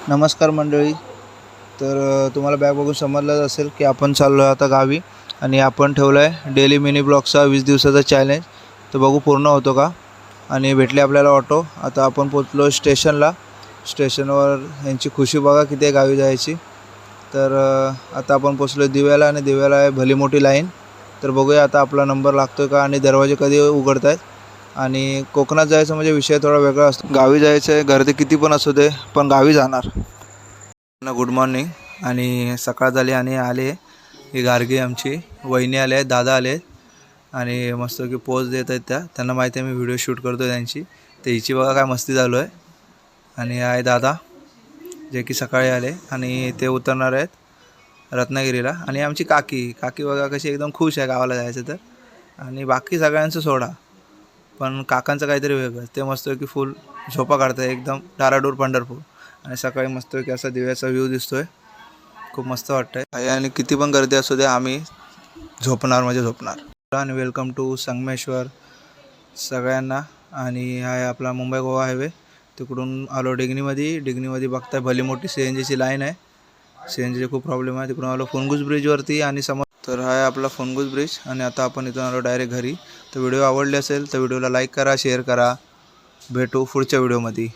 नमस्कार मंडळी. तर तुम्हाला बॅग बघून समजलंच असेल की आपण चाललो आहे आता गावी आणि आपण ठेवलं आहे डेली मिनी ब्लॉगचा 20 दिवसाचा चॅलेंज. तर बघू पूर्ण होतो का. आणि भेटले आपल्याला ऑटो. आता आपण पोचलो स्टेशनला. स्टेशनवर यांची खुशी बघा किती आहे गावी जायची. तर आता आपण पोचलो दिव्याला आणि दिव्याला आहे भली मोठी लाईन. तर बघूया आता आपला नंबर लागतो का आणि दरवाजे कधी उघडत आहेत. आणि कोकणात जायचं म्हणजे विषय थोडा वेगळा असतो. गावी जायचं आहे, गर्दी किती पण असू दे पण गावी जाणार. Good morning. आणि सकाळ झाली आणि आले ही गार्गी आमची वहिनी आले आहेत, दादा आले आणि मस्त की पोज देत आहेत. त्यांना माहिती आहे मी व्हिडिओ शूट करतो त्यांची. तर हिची बघा काय मस्ती चालू आहे. आणि आहे दादा जे की सकाळी आले आणि ते उतरणार आहेत रत्नागिरीला. आणि आमची काकी काकी बघा कशी एकदम खुश आहे गावाला जायचं तर. आणि बाकी सगळ्यांचं सोडा पण काकांचं काहीतरी वेगळं. ते मस्त की फुल झोपा काढतं एकदम डाराडूर पंढरपूर. आणि सकाळी मस्त की असा दिव्याचा व्ह्यू दिसतोय. खूप मस्त वाटतंय. आणि किती पण गर्दी असू दे आम्ही झोपणार म्हणजे झोपणार. आणि वेलकम टू संगमेश्वर सगळ्यांना. आणि हा आहे आपला मुंबई गोवा हायवे. तिकडून आलो डिग्नीमध्ये बघताय भली मोठी CNGची लाईन आहे. CNGचे खूप प्रॉब्लेम आहे. तिकडून आलो फुनगुस ब्रिजवरती आणि समोर तर हा आहे आपला फुनगुस ब्रिज. आणि आता आपण इथून आलो डायरेक्ट घरी. तर व्हिडिओ आवडले असेल तर व्हिडिओला लाईक करा, शेअर करा. भेटू पुढच्या व्हिडिओमध्ये.